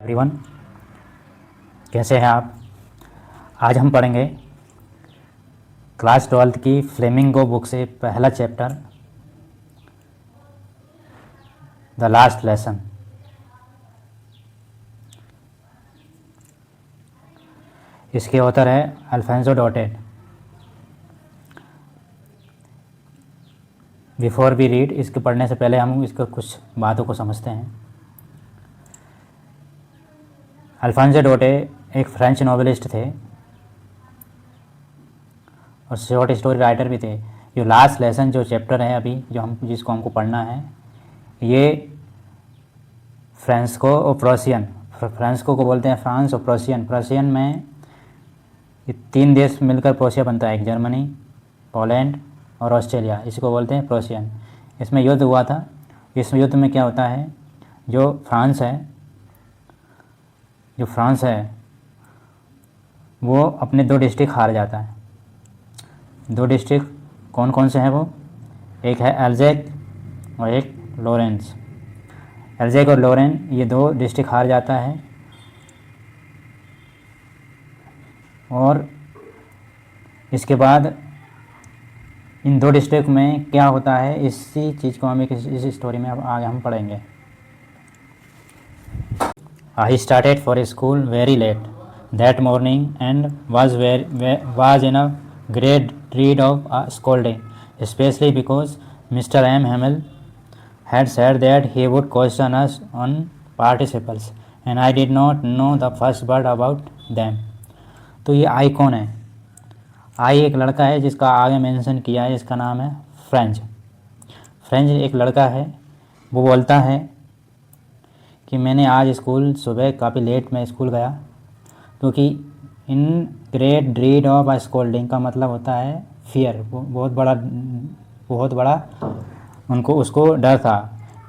Everyone, कैसे हैं आप। आज हम पढ़ेंगे क्लास 12th की फ्लेमिंगो बुक से पहला चैप्टर द लास्ट लेसन। इसके ऑथर है Alphonse Daudet. Before we read, इसके पढ़ने से पहले हम इसको कुछ बातों को समझते हैं। अल्फोंसो डॉटेड एक फ्रेंच नॉवेलिस्ट थे और शॉर्ट स्टोरी राइटर भी थे। जो लास्ट लेसन जो चैप्टर है अभी जिसको हमको पढ़ना है, ये फ्रांसिस्को और प्रोसियन, फ्रांसिस्को को बोलते हैं फ्रांस और प्रोसियन में ये 3 देश मिलकर प्रोसिया बनता है। एक जर्मनी, पोलैंड और ऑस्ट्रेलिया, इसी को बोलते हैं प्रोसियन। इसमें युद्ध हुआ था। इस युद्ध में क्या होता है, जो फ्रांस है वो अपने 2 डिस्ट्रिक्ट हार जाता है। 2 डिस्ट्रिक्ट कौन कौन से हैं वो, एक है एल्जेक और एक लॉरेंस। एल्जेक और लॉरेन, ये 2 डिस्ट्रिक्ट हार जाता है। और इसके बाद इन 2 डिस्ट्रिक्ट में क्या होता है, इसी चीज़ को हम इस स्टोरी में अब आगे हम पढ़ेंगे। I started for school very late that morning and was in a great dread of a scolding, especially because Mr. M. Hamill had said that he would question us on participles, and I did not know the first word about them. तो ये आई कौन है? आई एक लड़का है जिसका आगे mention किया है, इसका नाम है फ्रेंच एक लड़का है। वो बोलता है कि मैंने आज स्कूल सुबह काफ़ी लेट में स्कूल गया, क्योंकि in great dread of a scolding का मतलब होता है फियर। बहुत बड़ा उसको डर था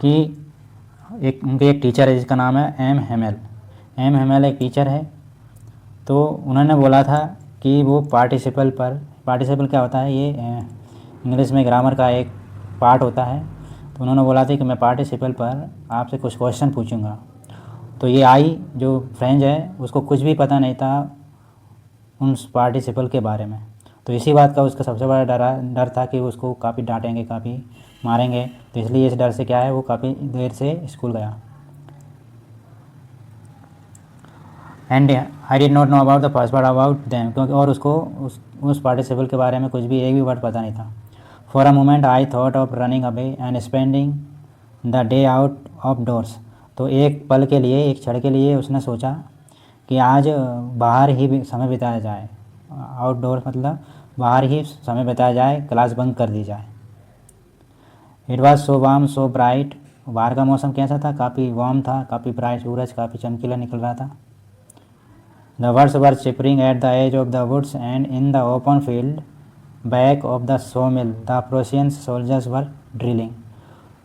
कि उनके एक टीचर है जिसका नाम है एम हेमेल एक टीचर है। तो उन्होंने बोला था कि वो पार्टिसिपल क्या होता है, ये इंग्लिश में ग्रामर का एक पार्ट होता है। तो उन्होंने बोला था कि मैं पार्टिसिपल पर आपसे कुछ क्वेश्चन पूछूंगा। तो ये आई जो फ्रेंच है उसको कुछ भी पता नहीं था उन पार्टिसिपल के बारे में। तो इसी बात का उसका सबसे बड़ा डर था कि उसको काफ़ी डांटेंगे, काफ़ी मारेंगे। तो इसलिए इस डर से क्या है, वो काफ़ी देर से स्कूल गया। And I did not know about the first word about them, क्योंकि और उसको उस पार्टिसिपल के बारे में कुछ भी एक भी वर्ड पता नहीं था। For a moment I thought of running away and spending the day out of doors. तो एक पल के लिए, एक क्षण के लिए उसने सोचा कि आज बाहर ही समय बिताया जाए। आउटडोर मतलब बाहर ही समय बिताया जाए, क्लास बंक कर दी जाए। It was so warm so bright. बाहर का मौसम कैसा था, काफ़ी वार्म था, काफ़ी ब्राइट, सूरज काफ़ी चमकीला निकल रहा था। The birds were chirping at the edge of the woods and in the open field back of the sawmill the Prussian soldiers were drilling.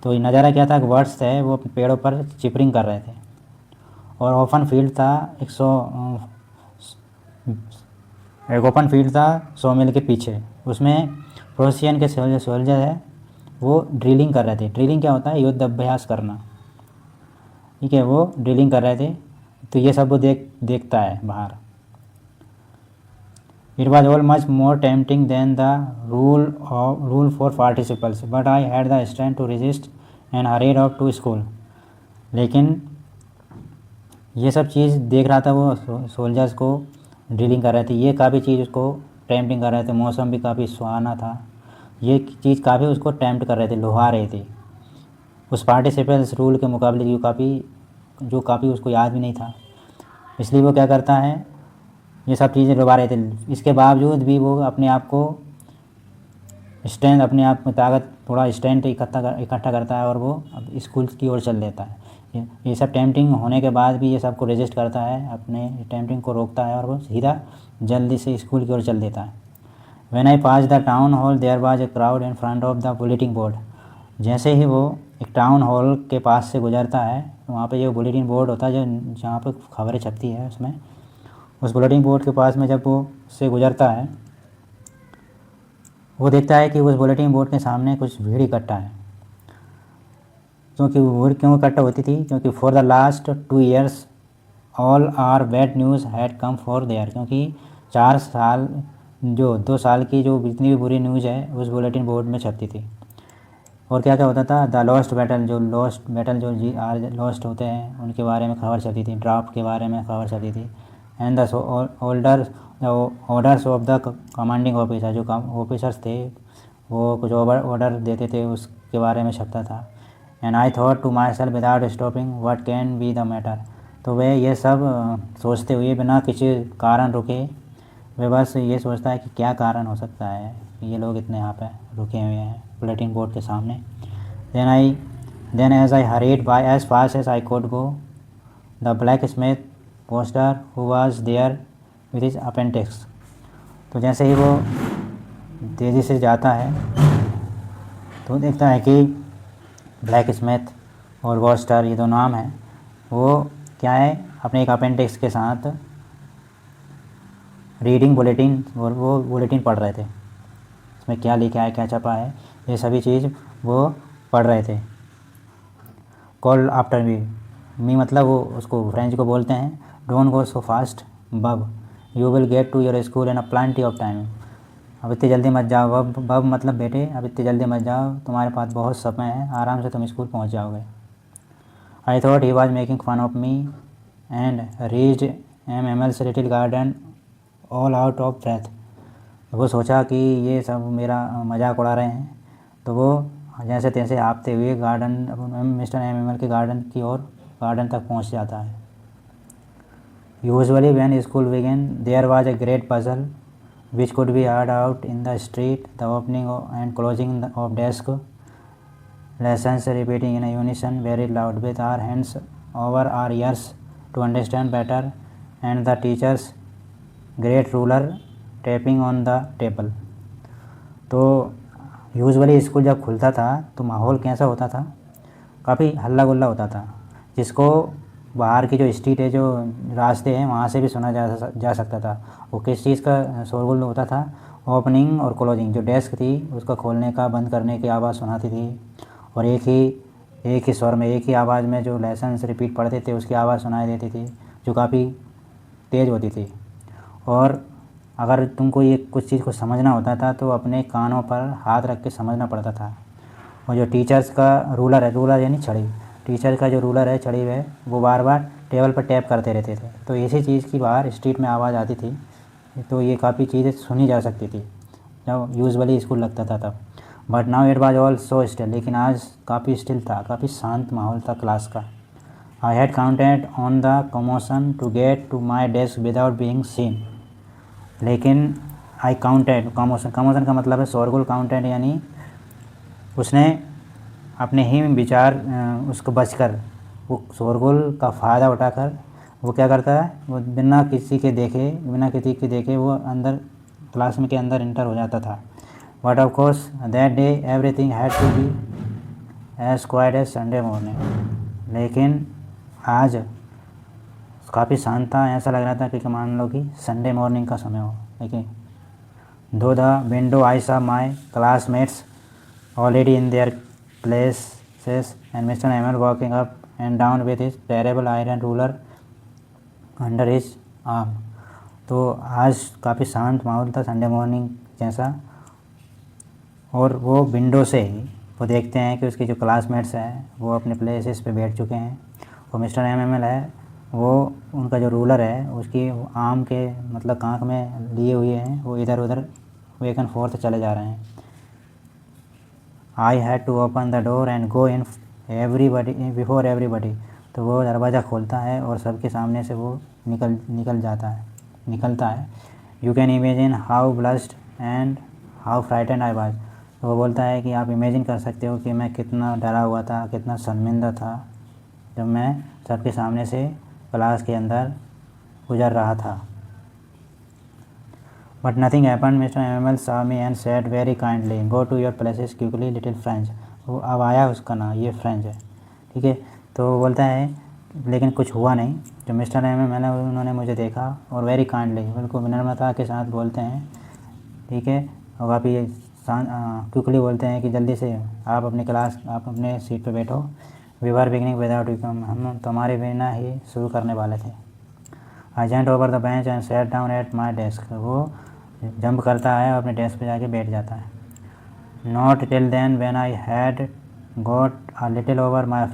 तो ये नज़ारा क्या था, बर्ड्स थे वो पेड़ों पर चिपरिंग कर रहे थे और ओपन फील्ड था, एक ओपन फील्ड था 100 मील के पीछे। उसमें प्रोसियन के सोल्जर है वो ड्रिलिंग कर रहे थे। ड्रिलिंग क्या होता है, युद्ध अभ्यास करना, ठीक है, वो ड्रिलिंग कर रहे थे। तो ये सब वो देखता है बाहर। It was all much more tempting than the rule for participles, but I had the strength to resist and hurried off to school. लेकिन ये सब चीज़ देख रहा था वो सोल्जर्स को ड्रिलिंग कर रहे थे, ये काफ़ी चीज़ उसको टेम्पटिंग कर रहे थे। मौसम भी काफ़ी सुहाना था, ये चीज़ काफ़ी उसको टेम्प्ट कर रहे थे, लुभा रहे थे उस पार्टिसिपेंट्स रूल के मुकाबले, जो काफ़ी उसको याद भी नहीं था। इसलिए वो क्या करता है, ये सब चीज़ें लुभा रहे थे। इसके बावजूद भी वो अपने आप में ताकत, थोड़ा स्ट्रेंथ इकट्ठा करता है और वो अब स्कूल की ओर चल देता है। ये सब टेम्पटिंग होने के बाद भी ये सब को रेजिस्ट करता है, अपने टेम्पटिंग को रोकता है और वो सीधा जल्दी से स्कूल की ओर चल देता है। When I pass the town hall there was a crowd in front of the bulletin board. जैसे ही वो एक टाउन हॉल के पास से गुजरता है, तो वहाँ पे जो बुलेटिन बोर्ड होता है, जहाँ पर खबरें छपती है, उसमें उस बुलेटिन बोर्ड के पास में जब वो उससे गुजरता है, वो देखता है कि उस बुलेटिन बोर्ड के सामने कुछ भीड़ इकट्ठा है। क्योंकि वो भीड़ क्यों इकट्ठा होती थी, क्योंकि for the last 2 years all our bad news had come for there, क्योंकि 4 साल जो 2 साल की जो जितनी भी बुरी न्यूज़ है उस बुलेटिन बोर्ड में छपती थी। और क्या क्या होता था, द लॉस्ट बैटल, जो लॉस्ट बैटल जो लॉस्ट होते हैं उनके बारे में खबर छपती थी, ड्राफ्ट के बारे में खबर छपती थी। And the orders of the commanding officer, जो ऑफिसर्स थे वो कुछ ऑर्डर देते थे उसके बारे में छपता था। And I thought to myself without stopping what can be the matter, तो वह ये सब सोचते हुए बिना किसी कारण रुके वे बस ये सोचता है कि क्या कारण हो सकता है कि ये लोग इतने यहाँ पे रुके हुए हैं बुलेटिन बोर्ड के सामने। Then as I hurried by as fast as I could go, the blacksmith poster who was there with his appendix, तो जैसे ही वो तेज़ी से जाता है तो देखता है कि ब्लैक स्मिथ और वॉस्टर, ये दो नाम हैं, वो क्या है अपने एक अपेंडिक्स के साथ रीडिंग बुलेटिन, और वो बुलेटिन पढ़ रहे थे, इसमें क्या लिखा है क्या छपा है ये सभी चीज़ वो पढ़ रहे थे। कॉल आफ्टर मी मतलब वो उसको फ्रेंच को बोलते हैं, don't go so fast bub, you will get to your school in a plenty of time, अब इतनी जल्दी मत जाओ बब मतलब बेटे, अब इतनी जल्दी मत जाओ, तुम्हारे पास बहुत समय है, आराम से तुम स्कूल पहुंच जाओगे। I thought he was making fun of me and reached Hamel's little garden all out of breath, वो सोचा कि ये सब मेरा मजाक उड़ा रहे हैं, तो वो जैसे तैसे हाँफते हुए गार्डन मिस्टर एमएमएल के गार्डन की ओर गार्डन तक पहुंच जाता है। Usually when school began there was a great puzzle which could be heard out in the street, the opening and closing of desk, lessons repeating in a unison very loud with our hands over our ears to understand better, and the teacher's great ruler tapping on the table। तो usually school जब खुलता था तो माहौल कैसा होता था, काफ़ी हल्ला गुल्ला होता था, जिसको बाहर की जो स्ट्रीट है, जो रास्ते हैं, वहाँ से भी सुना जा सकता था। वो किस चीज़ का शोरगुल होता था, ओपनिंग और क्लोजिंग, जो डेस्क थी उसका खोलने का बंद करने की आवाज़ सुनाती थी, और एक ही स्वर में एक ही आवाज़ में जो लेसन्स रिपीट पढ़ते थे उसकी आवाज़ सुनाई देती थी, जो काफ़ी तेज़ होती थी। और अगर तुमको ये कुछ चीज़ को समझना होता था तो अपने कानों पर हाथ रख के समझना पड़ता था। और जो टीचर्स का रूलर है, रूलर यानी छड़ी, टीचर का जो रूलर है, छड़ी है, वो बार बार टेबल पर टैप करते रहते थे, तो इसी चीज़ की बाहर स्ट्रीट में आवाज़ आती थी, तो ये काफ़ी चीज़ें सुनी जा सकती थी जब यूजुअली स्कूल लगता था तब। But now it was all so still, लेकिन आज काफ़ी स्टिल था, काफ़ी शांत माहौल था क्लास का। I had counted on the commotion to get to my desk without being seen, लेकिन आई काउंटेड, कमोशन का मतलब है शोरगुल, काउंटेड यानी उसने अपने ही विचार उसको बचकर, वो शोरगुल का फ़ायदा उठाकर वो क्या करता है, वो बिना किसी के देखे वो अंदर क्लास में के अंदर इंटर हो जाता था। But of course that day everything had to be as quiet as Sunday morning, लेकिन आज काफ़ी शांत था, ऐसा लग रहा था कि मान लो कि संडे मॉर्निंग का समय हो। लेकिन दो the window I saw my classmates already in their places and Mr. Emil walking up and down with his terrible iron ruler under his arm। तो आज काफ़ी शांत माहौल था संडे मॉर्निंग जैसा, और वो विंडो से ही वो देखते हैं कि उसके जो क्लासमेट्स हैं वो अपने प्लेसेस पे बैठ चुके हैं, और मिस्टर एमएमएल है वो उनका जो रूलर है उसकी आर्म के मतलब कांख में लिए हुए हैं, वो इधर उधर बैक एंड फोर्थ चले जा रहे हैं। I had to open the door and go in before everybody, तो वो दरवाज़ा खोलता है और सबके सामने से वो निकलता है। You can imagine how blushed and how frightened I was, तो वो बोलता है कि आप इमेजिन कर सकते हो कि मैं कितना डरा हुआ था, कितना शर्मिंदा था जब मैं सबके सामने से क्लास के अंदर गुजर रहा था। But nothing happen, mister MML saw me and said very kindly, go to your places quickly little French। वो अब आया उसका नाम, ये फ्रेंच है, ठीक है। तो वो बोलता है लेकिन कुछ हुआ नहीं, जो मिस्टर एमएमएल है उन्होंने मुझे देखा और वेरी काइंडली, बिल्कुल विनम्रता के साथ बोलते हैं, ठीक है, और काफ़ी क्विकली बोलते हैं कि जल्दी से आप अपने सीट पे बैठो। We were beginning without you, हम तुम्हारे बिना ही शुरू करने वाले थे। I jumped over the bench and sat down at my desk, वो जंप करता है और अपने डेस्क पे जाके बैठ जाता है। Not till then when I had got a little over my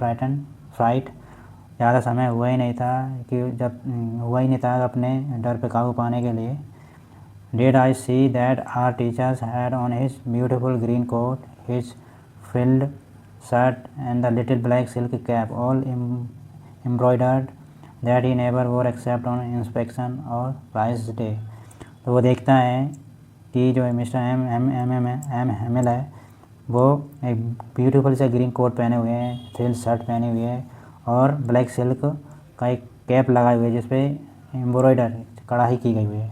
fright, ज़्यादा समय हुआ ही नहीं था अपने डर पे काबू पाने के लिए। Did I see that our teachers had on his beautiful green coat, his frilled shirt and the little black silk cap all embroidered that he never wore except on inspection or prize day। तो वो देखता है कि जो mister M Hemil है वो एक beautiful से ग्रीन कोट पहने हुए हैं, थ्रिल शर्ट पहने हुए है और ब्लैक सिल्क का एक कैप लगाए हुए है जिसपे एम्ब्रॉयडर कढ़ाई की गई हुई है।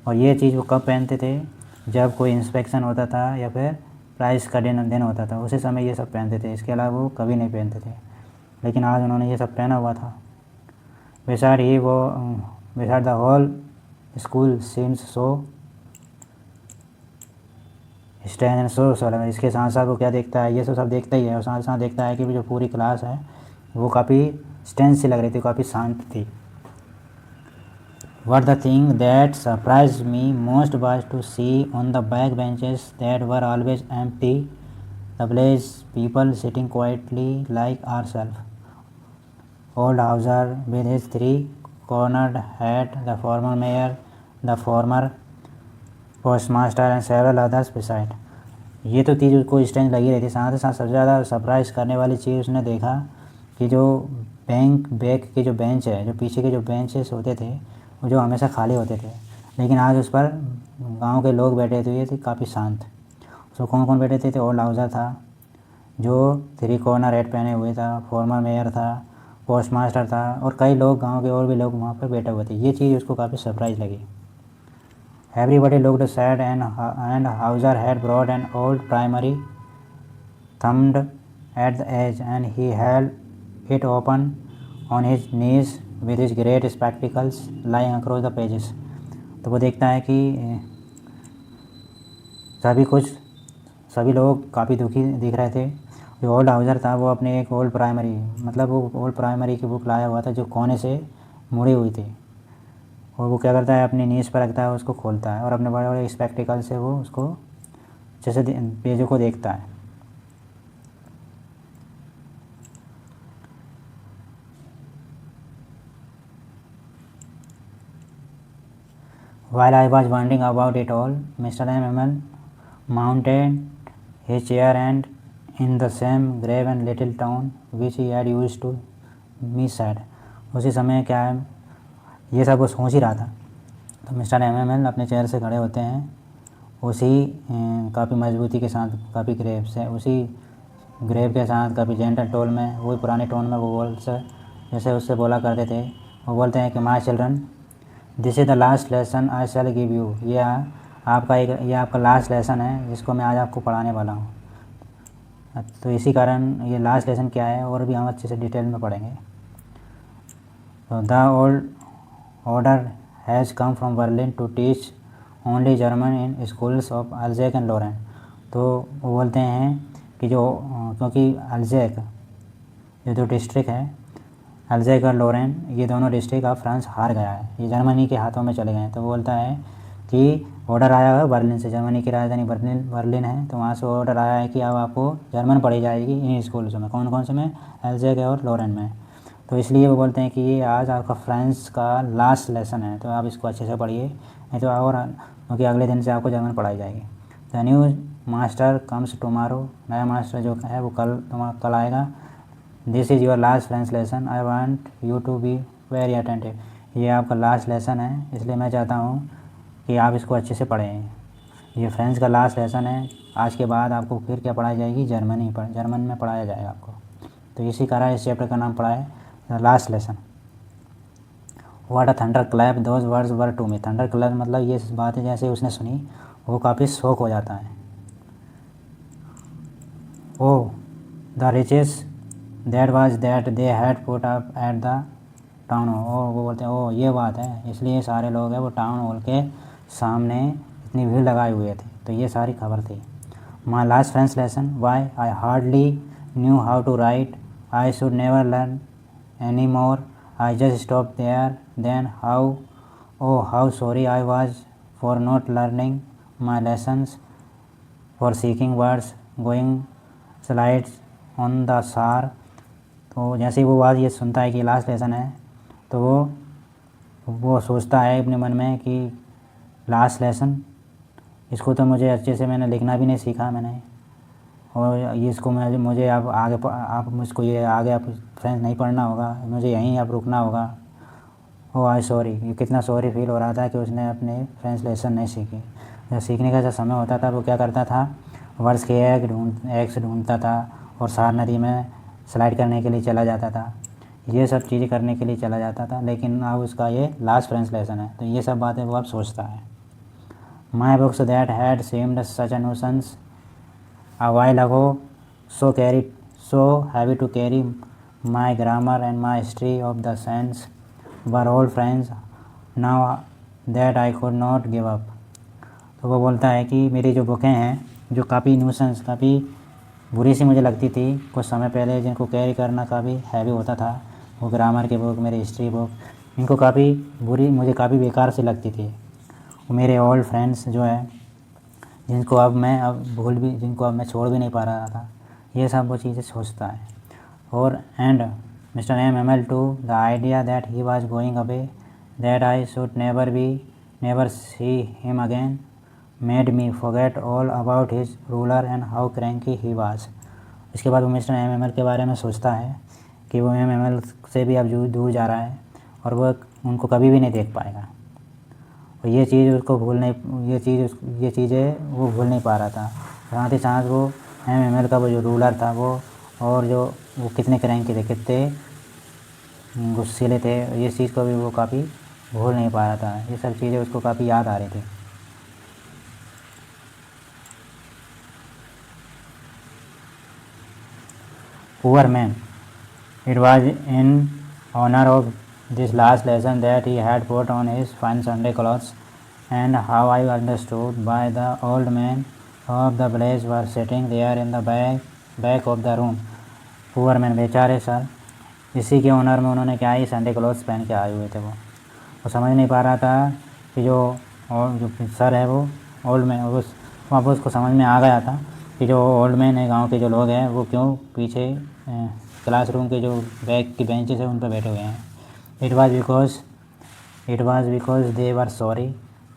और ये चीज़ वो कब पहनते थे, जब कोई इंस्पेक्शन होता था या फिर प्राइस का दिन होता था, उसी समय ये सब पहनते थे। इसके अलावा वो कभी नहीं पहनते थे, लेकिन आज उन्होंने ये सब पहना हुआ था। beside the whole school seems so strange and so solemn. इसके साथ साथ वो क्या देखता है, ये सब देखता ही है और साथ साथ देखता है कि जो पूरी क्लास है वो काफ़ी स्ट्रेंज सी लग रही थी, काफ़ी शांत थी। What the thing that surprised me most was to see on the back benches that were always empty the village people sitting quietly like ourselves. Old Hauser with his three-cornered hat, the former mayor, the former postmaster and several others beside. ये तो चीज़ उसको strange लगी रही थी। साथ ही साथ सबसे ज़्यादा सरप्राइज़ करने वाली चीज़ उसने देखा कि जो बैक के जो बेंच है, जो पीछे के जो बेंचेस होते थे वो जो हमेशा खाली होते थे, लेकिन आज उस पर गांव के लोग बैठे हुए थे काफ़ी शांत। उसको कौन कौन बैठे थे ओल्ड हाउसर था जो 3 कॉर्नर हैट पहने हुए था, फॉर्मर मेयर था, पोस्टमास्टर था और कई लोग गांव के और भी लोग वहाँ पर बैठे हुए थे। ये चीज़ उसको काफ़ी सरप्राइज़ लगी। Everybody looked sad and Hauser had broad an old primary thumbed at the edge and he held it open on his knees with his great spectacles lying across the pages। तो वो देखता है कि सभी लोग काफ़ी दुखी दिख रहे थे। जो ओल्ड हाउसर था वो अपने एक ओल्ड प्राइमरी की बुक लाया हुआ था जो कोने से मुड़ी हुई थी, और वो क्या करता है अपनी नीज पर रखता है, उसको खोलता है और अपने बड़े बड़े स्पेक्टिकल से वो उसको जैसे पेजों को देखता है। While I was wondering about it all, Mr. M.M.L. mounted his chair and in the same grave and little tone which he had used to me said। उसी समय क्या है, ये सब वो सोच ही रहा था तो मिस्टर M.M.L. अपने चेयर से खड़े होते हैं, उसी काफ़ी मजबूती के साथ, काफ़ी ग्रेव के साथ, काफ़ी जेंटल टोन में, वही पुराने टोन में वो जैसे उससे बोला करते थे। वो बोलते हैं कि my children, this is the last lesson I shell give you. ये आपका लास्ट लेसन है जिसको मैं आज आपको पढ़ाने वाला हूँ। तो इसी कारण ये लास्ट लेसन क्या है और भी हम अच्छे से डिटेल में पढ़ेंगे। तो the old order has come from Berlin to teach only German in schools of Alsace and Lorraine. तो वो बोलते हैं कि क्योंकि अल्ज़ेक जो डिस्ट्रिक्ट है, अल्ज़ेक और लोरेन, ये दोनों डिस्ट्रिक्ट अब फ्रांस हार गया है, ये जर्मनी के हाथों में चले गए हैं। तो वो बोलता है कि ऑर्डर आया है बर्लिन से, जर्मनी की राजधानी बर्लिन है, तो वहाँ से ऑर्डर आया है कि अब आपको जर्मन पढ़ी जाएगी इन स्कूल्स में। कौन कौन से में? अल्ज़ेक और लोरेन में। तो इसलिए वो बोलते हैं कि ये आज आपका फ्रांस का लास्ट लेसन है, तो आप इसको अच्छे से पढ़िए, नहीं तो और क्योंकि अगले दिन से आपको जर्मन पढ़ाई जाएगी। The new master comes tomorrow, नया मास्टर जो है वो कल आएगा। This is your last French lesson, I want you to be very attentive. ये आपका लास्ट लेसन है, इसलिए मैं चाहता हूँ कि आप इसको अच्छे से पढ़ें। ये फ्रेंच का लास्ट लेसन है, आज के बाद आपको फिर क्या पढ़ाई जाएगी? जर्मन में पढ़ाया जाएगा आपको। तो इसी कारण इस चैप्टर का नाम पड़ा है the last lesson. What a thunderclap those words were to me. Thunderclap मतलब ये बातें जैसे उसने सुनी वो काफ़ी शौक हो जाता है। Oh the riches that was that they had put up at the town hall. वो बोलते हैं ओ ये बात है, इसलिए सारे लोग हैं वो टाउन हॉल के सामने इतनी भीड़ लगाए हुए थे। तो ये सारी खबर थी। My last French lesson, why I hardly knew how to write, I should never learn any more, I just stop there, then how Oh, how sorry I was for not learning my lessons, for seeking words, going slides on the SAR। तो जैसे ही वो आवाज़ ये सुनता है कि last lesson है, तो वो सोचता है अपने मन में कि लास्ट लेसन, इसको तो मुझे अच्छे से मैंने लिखना भी नहीं सीखा मैंने, और ये इसको मुझे अब आगे आप मुझको ये आगे आप फ्रेंच नहीं पढ़ना होगा, मुझे यहीं अब रुकना होगा। ओ आई सॉरी, ये कितना सॉरी फील हो रहा था कि उसने अपने फ्रेंच लेसन नहीं सीखी। जब सीखने का जब समय होता था वो क्या करता था, वर्ड्स के एग्स ढूंढता था और सार नदी में स्लाइड करने के लिए चला जाता था, ये सब चीज़ें करने के लिए चला जाता था। लेकिन अब उसका ये लास्ट फ्रेंच लेसन है, तो ये सब बातें वो अब सोचता है। My books that had सेम्ड such a nuisance a while ago, so heavy to carry, my grammar and my history of the sense were all friends now that I could not give up। तो वो बोलता है कि मेरी जो बुकें हैं, जो काफ़ी न्यूसेंस, काफ़ी बुरी सी मुझे लगती थी कुछ समय पहले, जिनको कैरी करना काफ़ी हैवी होता था, वो ग्रामर की बुक, मेरी हिस्ट्री बुक, इनको काफ़ी बुरी, मुझे काफ़ी बेकार सी लगती थी। वो मेरे ओल्ड फ्रेंड्स जो है, जिनको अब मैं छोड़ भी नहीं पा रहा था, ये सब वो चीज़ें सोचता है। और and mister M to the idea that he was going away, that I should never see him again, made me forget all about his ruler and how cranky he was. इसके बाद वो मिस्टर एम के बारे में सोचता है कि वो एम से भी अब दूर जा रहा है और वो उनको कभी भी नहीं देख पाएगा। और ये चीज़ें वो भूल नहीं पा रहा था। साथ ही साथ वो एम का वो जो रूलर था वो, और जो वो कितने क्रैंकी थे, कितने गुस्सैले थे, ये चीज़ को भी वो काफ़ी भूल नहीं पा रहा था। ये सब चीज़ें उसको काफ़ी याद आ रही थी। Poor man, it was in honour of this last lesson that he had put on his fine Sunday clothes, and how I understood why the old men of the village were sitting there in the back of the room। Poor man, बेचारे sir, इसी के honour में उन्होंने क्या ही Sunday clothes पहन के आए हुए थे। वो समझ नहीं पा रहा था कि जो सर है वो ओल्ड मैन, वहाँ पर उसको समझ में आ गया था कि जो ओल्ड मैन है, गांव के जो लोग हैं, वो क्यों पीछे क्लासरूम के जो बैक की बेंचेस है उन पर बैठे हुए हैं। It was because they were sorry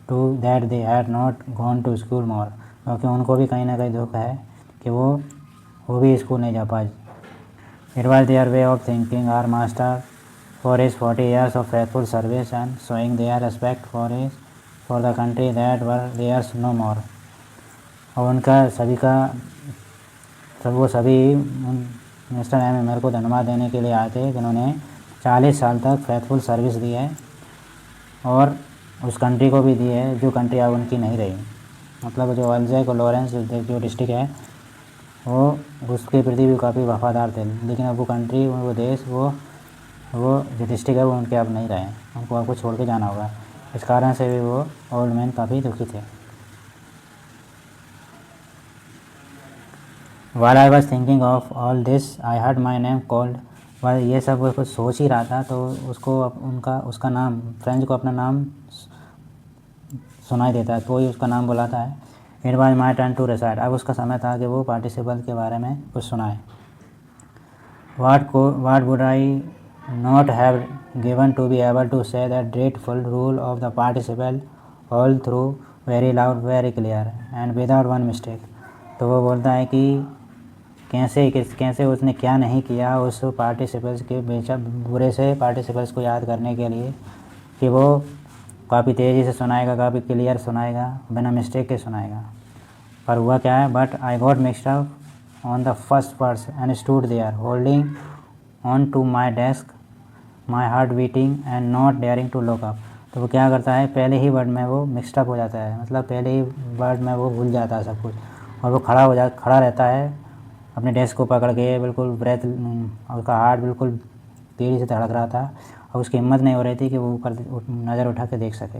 to that they had not gone to school more। क्योंकि उनको भी कहीं ना कहीं दुख है कि वो भी स्कूल नहीं जा पाए। It was their way of thanking our master for his 40 years of faithful service and showing their respect for the country that were theirs no more। और उनका सभी मिस्टर एम को धन्यवाद देने के लिए आए थे, जिन्होंने 40 साल तक फेथफुल सर्विस दी है और उस कंट्री को भी दी है जो कंट्री अब उनकी नहीं रही। मतलब जो अल्जैक और लॉरेंस जो डिस्ट्रिक्ट है, वो उसके प्रति भी काफ़ी वफादार थे, लेकिन अब वो कंट्री, वो देश, वो जो डिस्ट्रिक्ट है वो उनके अब नहीं रहे, उनको आपको छोड़ के जाना होगा। इस कारण से भी वो ओल्ड मैन काफ़ी दुखी थे। While I was thinking of all this, I heard my name called। वह ये सब वो कुछ सोच ही रहा था तो उसको उसका नाम, फ्रेंच को अपना नाम सुनाई देता है, तो ही उसका नाम बुलाता है। It was my turn to recite. अब उसका समय था कि वो पार्टिसिपल के बारे में कुछ सुनाए। What would I not have given to be able to say that grateful rule of the participle all through, very loud, very clear and without one mistake. तो वो बोलता है कि कैसे उसने क्या नहीं किया उस पार्टिसिपल्स के बुरे से पार्टिसिपल्स को याद करने के लिए, कि वो काफ़ी तेज़ी से सुनाएगा, काफ़ी क्लियर सुनाएगा, बिना मिस्टेक के सुनाएगा। पर हुआ क्या है, but I got mixed up on the first words and stood there holding on to my desk, my heart beating and not daring to look up. तो वो क्या करता है, पहले ही वर्ड में वो मिक्सड अप हो जाता है, मतलब पहले ही वर्ड में वो भूल जाता है सब कुछ, और वो खड़ा रहता है अपने डेस्क को पकड़ के, बिल्कुल ब्रेथ, उसका हार्ट बिल्कुल तेज़ी से धड़क रहा था और उसकी हिम्मत नहीं हो रही थी कि वो ऊपर नज़र उठा के देख सके।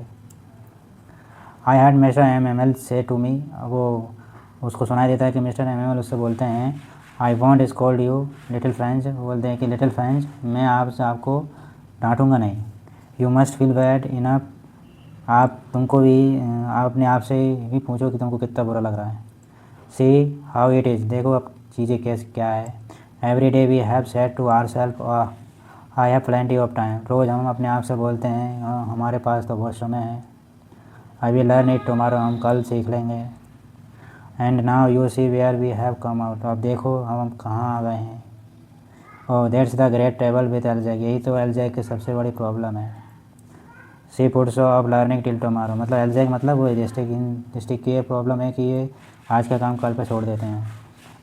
आई हैड मिस्टर एम से टू मी। वो उसको सुनाई देता है कि मिस्टर एम उससे बोलते हैं, I want scold you little French. बोलते हैं कि लिटिल फ्रेंच, मैं आपको डांटूंगा नहीं। You must feel bad enough आप तुमको भी आप अपने आप से भी पूछो कि तुमको कितना बुरा लग रहा है। सी हाउ इट इज़, देखो अब चीज़ें कैसे क्या है। Every day we have said to our self I have plenty of time, रोज़ हम अपने आप से बोलते हैं हमारे पास तो बहुत समय है। I will learn it tomorrow, हम कल सीख लेंगे। And now you see where we have come out, अब देखो हम कहाँ आ गए हैं। Oh that's the great trouble with Alsace, यही तो एल्जैक की सबसे बड़ी प्रॉब्लम है। She puts off learning till tomorrow, मतलब एल्जैक मतलब वो डिस्ट्रिक्ट की ये प्रॉब्लम है कि ये आज का काम कल पे छोड़ देते हैं।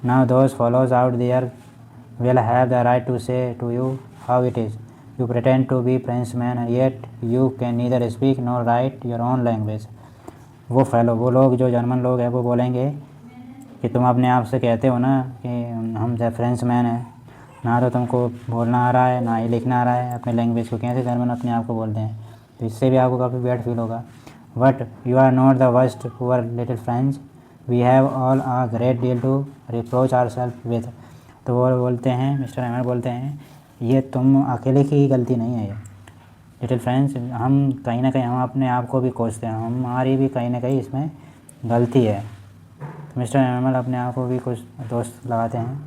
Now those fellows out there will have the right to say to you how it is. You pretend to be Frenchman and yet you can neither speak nor write your own language. वो लोग जो German लोग हैं वो बोलेंगे कि तुम अपने आप से कहते हो ना कि हम फ्रेंचमैन हैं, ना तो तुमको बोलना आ रहा है ना ही लिखना आ रहा है, अपने लैंग्वेज को कैसे जर्मन अपने आप को बोलते हैं। तो इससे भी आपको काफ़ी बैड फील होगा। But you are not the worst poor little French, we have all a great deal to reproach our self with. तो वो बोलते हैं, मिस्टर एमर बोलते हैं, ये तुम अकेले की ही गलती नहीं है ये लिटिल फ्रेंड्स, हम कहीं ना कहीं हम अपने आप को भी कोसते हैं, हमारी भी कहीं ना कहीं इसमें गलती है। तो मिस्टर एमर अपने आप को भी कुछ दोस्त लगाते हैं।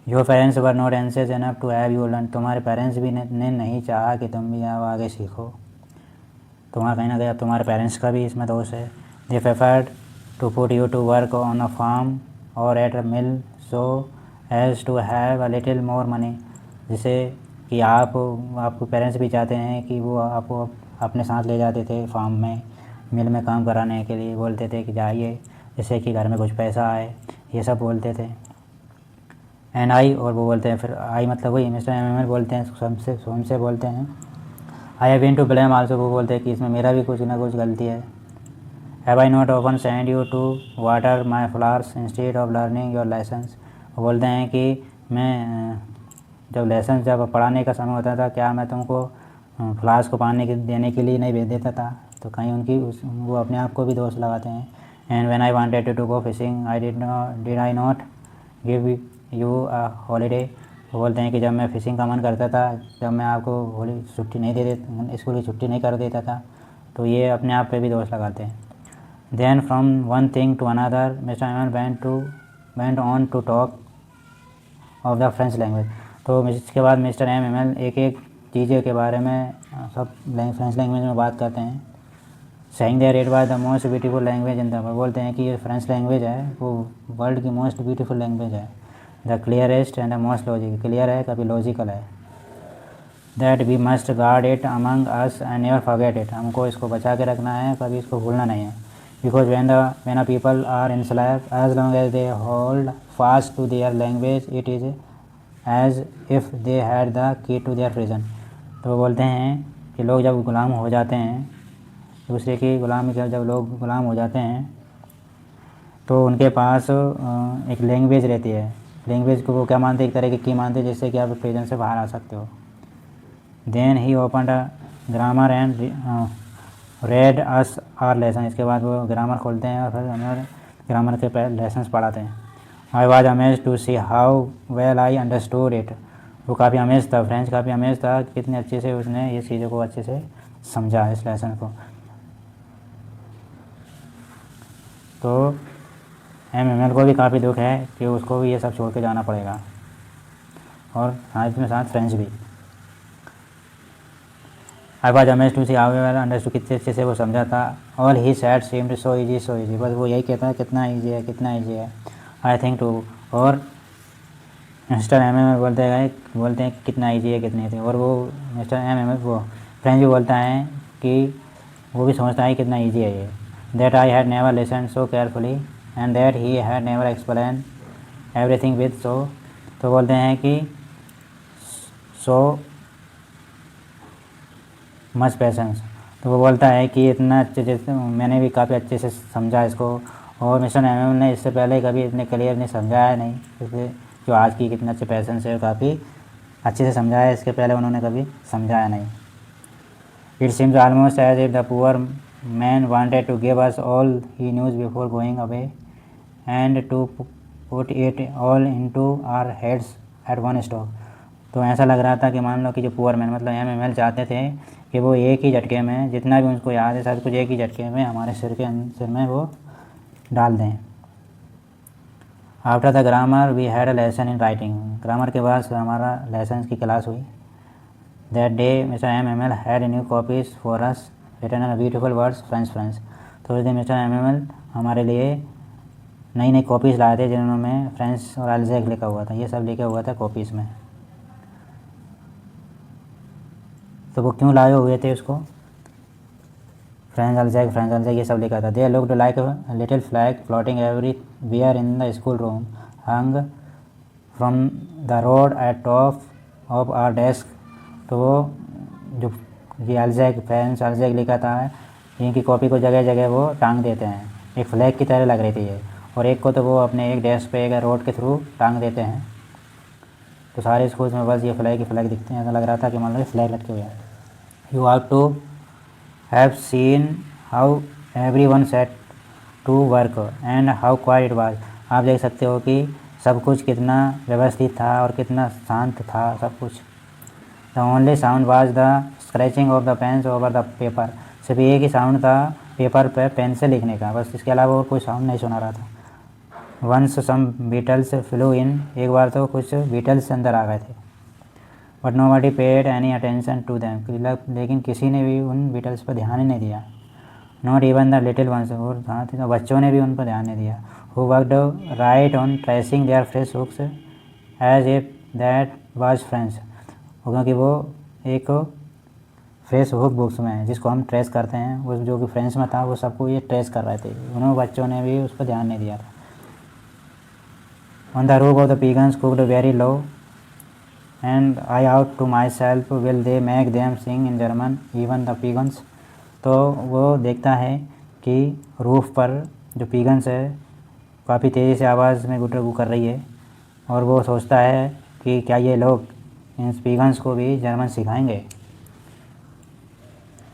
Your parents were not anxious enough to have you learn, तुम्हारे पेरेंट्स भी ने नहीं चाहा कि तुम भी अब आगे सीखो, तुम्हारा कहीं ना कहीं तुम्हारे पेरेंट्स का भी इसमें दोष है। They preferred to put you to work on a farm or at a mill so as to have a little more money, जिसे कि आपको पेरेंट्स भी चाहते हैं कि वो आपको अपने साथ ले जाते थे फार्म में, मिल में काम कराने के लिए, बोलते थे कि जाइए जिससे कि घर में कुछ पैसा आए, ये सब बोलते थे। एंड आई, और वो बोलते हैं फिर आई मतलब वही मिस्टर एम बोलते हैं, स्वयं से बोलते हैं। I have been to blame also, वो बोलते हैं कि इसमें मेरा भी कुछ ना कुछ गलती है। Have I not often send you to water my flowers instead of learning your lessons, वो बोलते हैं कि मैं जब पढ़ाने का समय होता था क्या मैं तुमको फ्लावर्स को देने के लिए नहीं भेज देता था। तो कहीं वो अपने आप को भी दोष लगाते हैं। And when I wanted to go fishing I did I not give you a holiday, वो बोलते हैं कि जब मैं फ़िशिंग का मन करता था, जब मैं आपको छुट्टी नहीं स्कूल की छुट्टी नहीं कर देता था, तो ये अपने आप पे भी दोष लगाते हैं। Then from one thing to another mister Hamel went on to talk of the French language, तो इसके बाद मिस्टर एमल एक एक चीज़ों के बारे में सब फ्रेंच लैंग्वेज में बात करते हैं। Saying that it was the most beautiful language in the world, बोलते हैं कि ये फ्रेंच लैंग्वेज है वो वर्ल्ड की मोस्ट ब्यूटीफुल लैंग्वेज है। The clearest and the most logical, clear है कभी लॉजिकल है। That we must guard it among us and never forget it, हमको इसको बचा के रखना है, कभी इसको भूलना नहीं है। Because when a people are enslaved, as long as they hold fast to their language, it is as if they had the key to their prison, तो बोलते हैं कि लोग जब गुलाम हो जाते हैं, दूसरे की गुलामी का जब लोग गुलाम हो जाते हैं तो उनके पास एक लैंग्वेज रहती है, लैंग्वेज को वो क्या मानते हैं, एक तरह की की मानते हैं जिससे कि आप प्रिजन से बाहर आ सकते हो। Then he opened grammar and read us our lesson, इसके बाद वो ग्रामर खोलते हैं और फिर हमें ग्रामर के लेसन्स पढ़ाते हैं। I was amaze to see how well I understood it, वो काफ़ी अमेज था, फ्रेंच काफ़ी अमेज था कि कितने अच्छे से उसने ये चीज़ों को अच्छे से समझा इस लेसन को। तो एमएमएल को भी काफ़ी दुख है कि उसको भी ये सब छोड़ के जाना पड़ेगा, और साथ में साथ फ्रेंच भी। I was amaze to see how well understood, कितने अच्छे से वो समझा था। All he said seemed so easy, बस वो यही कहता है कितना ईजी है कितना ईजी है। आई थिंक टू, और मिस्टर एमएमएल बोलते हैं कितना ईजी है कितनी ईजी, और वो मिस्टर एमएमएल वो फ्रेंच भी बोलता है कि वो भी समझता है कितना ईजी है ये। That I had never listen so carefully and that he had never explain everything with so, तो बोलते हैं कि सो मच पेशेंस, तो वो बोलता है कि इतना अच्छे से मैंने भी काफ़ी अच्छे से समझा इसको, और मिस्टर एमएम ने इससे पहले कभी इतने क्लियर नहीं समझाया नहीं, इसलिए जो आज की कितना अच्छे पेशेंस है काफ़ी अच्छे से समझाया, इसके पहले उन्होंने कभी समझाया नहीं। It seems almost as if the poor man wanted to give us all he news before going away and to put it all into our heads at one stock, तो ऐसा लग रहा था कि मान लो कि जो पुअर मैन मतलब एमएमएल चाहते थे कि वो एक ही झटके में जितना भी उनको याद है सब कुछ एक ही झटके में हमारे सिर में वो डाल दें। After the grammar we had a lesson in writing, grammar के बाद हमारा लेसन की क्लास हुई। That day mister M had new copies for us written in beautiful words friends friends. तो उस दिन मिस्टर एम हमारे लिए नई नई कॉपीज़ लाए थे जिनमें फ्रेंड्स और अल्जैक लिखा हुआ था, ये सब लिखा हुआ था कॉपीज़ में। तो वो क्यों लाए हुए थे उसको, फ्रेंड्स अल्जैक ये सब लिखा था। They looked like little flag floating everywhere in the school room hung from the road at top of our desk. तो वो जो ये फ्रेंड्स अल्जैक लिखा था इनकी कॉपी को जगह जगह वो टांग देते हैं, एक फ्लैग की तरह लग रही थी ये, और एक को तो वो अपने एक डेस्क पे एक रोड के थ्रू टांग देते हैं। तो सारे स्कूल्स में बस ये फ्लैग दिखते हैं, ऐसा लग रहा था कि मान लो फ्लैग लटके हुए हैं। You have to have seen how everyone set to work and how quiet it was. आप देख सकते हो कि सब कुछ कितना व्यवस्थित था और कितना शांत था सब कुछ। The only sound was the scratching of the pens over the paper, सिर्फ एक ही साउंड था पेपर पे पेन से लिखने का, बस इसके अलावा और कोई साउंड नहीं सुना रहा था। Once some beetles flew in, एक बार तो कुछ बीटल्स अंदर आ गए थे। But nobody paid any attention to them, लेकिन किसी ने भी उन बीटल्स पर ध्यान ही नहीं दिया। Not even the little ones, और तो बच्चों ने भी उन पर ध्यान नहीं दिया। Who worked right on tracing their fresh hooks as if that was friends, क्योंकि वो एक फ्रेश हुक बुक्स में जिसको हम ट्रेस करते हैं वो जो कि फ्रेंड्स में था वो सबको ये ट्रेस कर रहे थे, उन्होंने बच्चों ने भी उस पर ध्यान नहीं दिया था। On the roof of the pigeons cooed very low and I out to myself will they make them sing in German even the pigeons. तो वो देखता है कि रूफ पर जो पिगन्स है काफ़ी तेज़ी से आवाज़ में गुटरगू कर रही है, और वो सोचता है कि क्या ये लोग इन पिगन्स को भी जर्मन सिखाएंगे।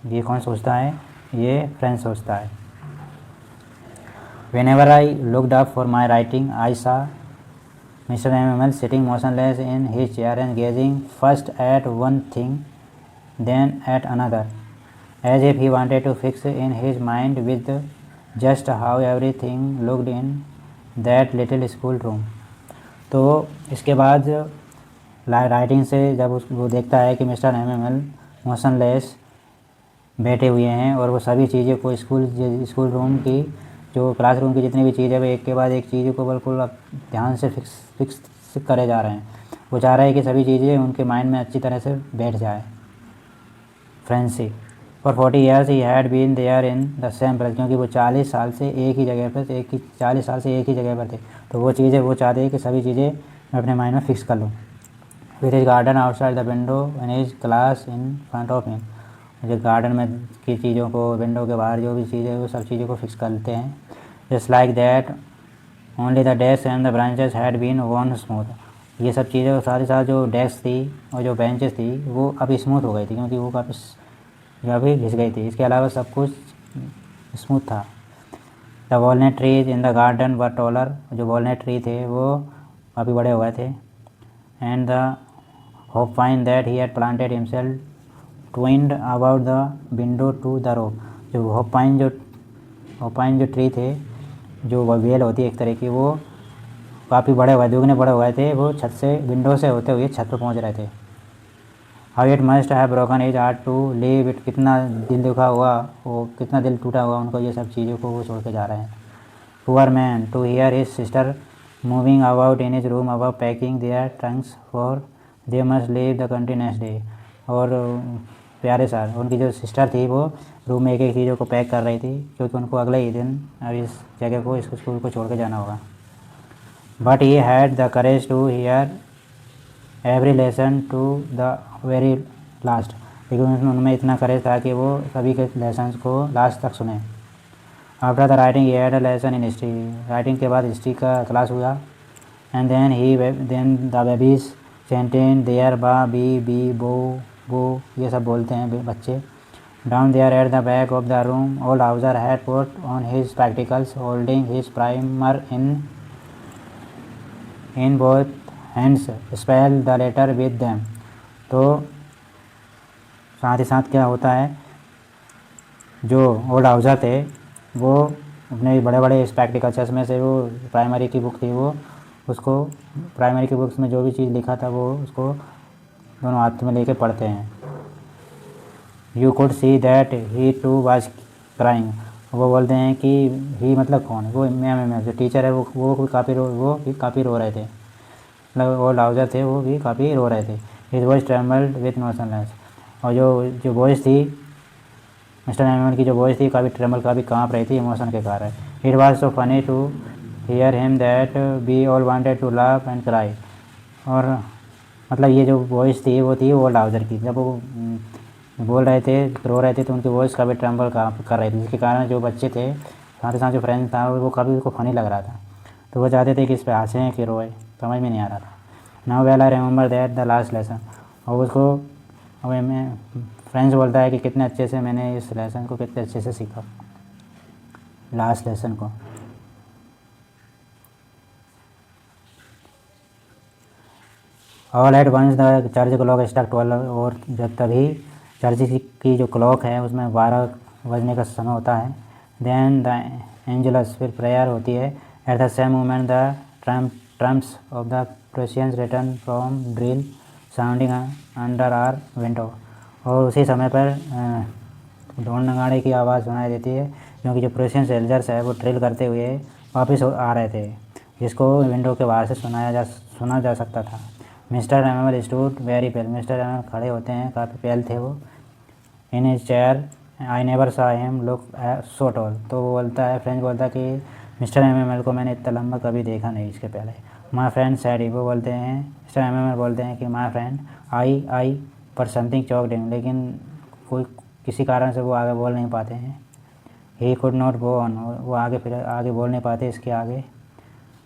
ये कौन सोचता है, ये फ्रेंड सोचता है। Whenever I looked up for my writing, I saw Mr. M sitting motionless in his chair and gazing first at one thing, then at another, as if he wanted to fix in his mind with just how everything looked in that little school room. तो इसके बाद writing से जब वो देखता है कि mister M motionless बैठे हुए हैं और वो सभी चीज़ें को स्कूल रूम की जो क्लासरूम की जितनी भी चीज़ें वो एक के बाद एक चीज़ को बिल्कुल ध्यान से फिक्स करे जा रहे हैं। वो चाह रहे हैं कि सभी चीज़ें उनके माइंड में अच्छी तरह से बैठ जाए। Friendship for 40 years he had been there in the same place, क्योंकि वो 40 साल से एक ही जगह पर थे, तो वो चीज़ें वो चाहते हैं कि सभी चीज़ें मैं अपने माइंड में फिक्स कर लूँ। With his garden outside the window in his class in front of him, जो गार्डन में की चीज़ों को विंडो के बाहर जो भी चीज़ें वो सब चीज़ों को फिक्स करते हैं। Just like that only the desk and the branches had been worn smooth, ये सब चीज़ें साथ ही साथ जो डेस्क थी और जो बेंचेस थी वो अभी स्मूथ हो गई थी, क्योंकि वो काफ़ी घिस गई थी। इसके अलावा सब कुछ स्मूथ था। The walnut trees in the garden were taller, जो वॉलनट ट्री थे वो काफ़ी बड़े हुए थे। And the hop vine that he had planted himself twined about the window to the roof, जो होप पाइन जो ट्री थे जो वेल होती है एक तरह की, वो काफ़ी बड़े हुए दुगने बड़े हुए थे, वो छत से विंडो से होते हुए छत पर पहुंच रहे थे। How it must have broken his heart to leave it, कितना दिल दुखा हुआ वो, कितना दिल टूटा हुआ उनको, ये सब चीज़ों को वो छोड़ के जा रहे हैं। Poor man to hear his sister moving about in his room about packing their trunks for they must leave the country next day. और प्यारे सर उनकी जो सिस्टर थी वो रूम में एक एक चीज़ों को पैक कर रही थी, क्योंकि उनको अगले ही दिन अब इस जगह को इस स्कूल को छोड़ के जाना होगा। But he had the courage to hear every lesson to the very last, लेकिन उनमें इतना करेज था कि वो सभी के लेसन्स को लास्ट तक सुने। After the writing he had a lesson in history, writing के बाद हिस्ट्री का क्लास हुआ। And then the babies chanted their ba be bo ये सब बोलते हैं बच्चे। Down there at the back of the room old Hauser had put on his spectacles holding his primer in both hands spell the letter with them. तो साथ ही साथ क्या होता है, जो ओल्ड हाउसर थे वो अपने बड़े बड़े स्पेक्टिकल चश्मे से वो प्राइमरी की बुक थी वो उसको प्राइमरी की बुक्स में जो भी चीज़ लिखा था वो उसको दोनों हाथ में लेके पढ़ते हैं। You could see that he too was crying. वो बोलते हैं कि ही मतलब कौन है, वो मैं जो टीचर है वो भी काफ़ी रो रहे थे, मतलब वो लाउजर थे वो भी काफ़ी रो रहे थे। His voice trembled with motionless. और जो वॉइस थी मिस्टर एमन की जो वॉइस थी काफ़ी काँप रही थी इमोशन के कारण। It was so funny to hear him that we all wanted to laugh and cry. और मतलब ये जो वॉइस थी वो लाउजर की, जब वो बोल रहे थे रो रहे थे तो उनकी वॉइस काफ़ी ट्रम्बल कर रही थी, जिसके कारण जो बच्चे थे साथ ही साथ जो फ्रेंड्स था वो काफ़ी उसको फनी लग रहा था, तो वो चाहते थे कि इस पर हंसें कि रोए, समझ में नहीं आ रहा था। Now well I remember that the last lesson. और उसको अब मैं फ्रेंड्स बोलता है कि कितने अच्छे से मैंने इस लेसन को कितने अच्छे से सीखा, लास्ट लेसन को। All at once the church clock struck 12। और जब तभी चर्च की जो क्लॉक है उसमें 12 बजने का समय होता है। देन द एंजलस, फिर प्रेयर होती है। At the same moment the trumpets of the Prussians return from drill sounding under our window. और उसी समय पर ढोल नगाड़े की आवाज़ सुनाई देती है, क्योंकि जो प्रोसियन सोल्जर्स है वो ड्रिल करते हुए वापस आ रहे थे, जिसको विंडो के बाहर से सुना जा सकता था। मिस्टर एमएल स्टूड वेरी पेल। मिस्टर एमएल खड़े होते हैं, काफ़ी पेल थे वो। In his chair I never सा हिम लुक सो टॉल। तो वो बोलता है, फ्रेंच बोलता है कि मिस्टर एमएल को मैंने इतना लंबा कभी देखा नहीं इसके पहले। माई फ्रेंड सैडी, वो बोलते हैं मिस्टर एमएल बोलते हैं कि माई फ्रेंड आई पर समथिंग चौकड हिम, लेकिन कोई किसी कारण से वो आगे बोल नहीं पाते हैं। He could not go on, वो आगे बोल नहीं पाते इसके आगे।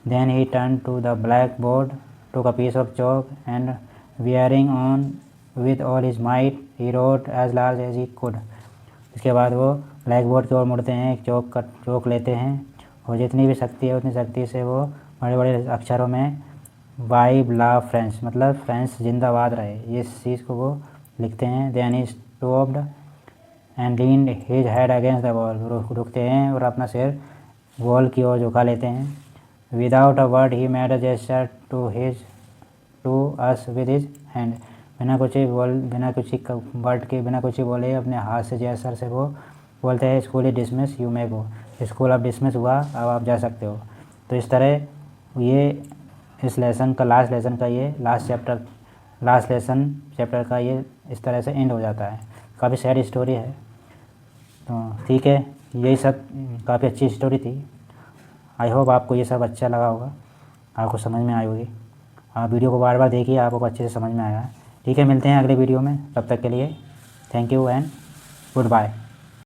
Then he turn to the blackboard, took a piece of chalk and wearing on with all his might he wrote as large as he could। इसके बाद वो ब्लैक बोर्ड की ओर मुड़ते हैं, एक चौक लेते हैं और जितनी भी शक्ति है उतनी शक्ति से वो बड़े बड़े अक्षरों में वाइब ला फ्रेंच, मतलब फ्रेंच जिंदाबाद रहे, ये चीज़ को वो लिखते हैं। Then he stopped and leaned his head against the wall. रुकते हैं और अपना सिर वॉल की ओर झुका लेते हैं। Without a word he made a gesture to us with his hand. बिना कुछ वर्ड के बिना कुछ बोले अपने हाथ से जेस्चर से वो बोलते हैं school is dismiss you may go. School अब डिसमिस हुआ, अब आप जा सकते हो। तो इस तरह ये इस लेसन का लास्ट लेसन चैप्टर का ये इस तरह से एंड हो जाता है। काफ़ी सैड स्टोरी है। तो ठीक है, यही सब काफ़ी अच्छी स्टोरी थी। आई होप आपको ये सब अच्छा लगा होगा, आपको समझ में आई होगी। आप वीडियो को बार बार देखिए, आपको अच्छे से समझ में आएगा। ठीक है, मिलते हैं अगले वीडियो में, तब तक के लिए thank you and good bye.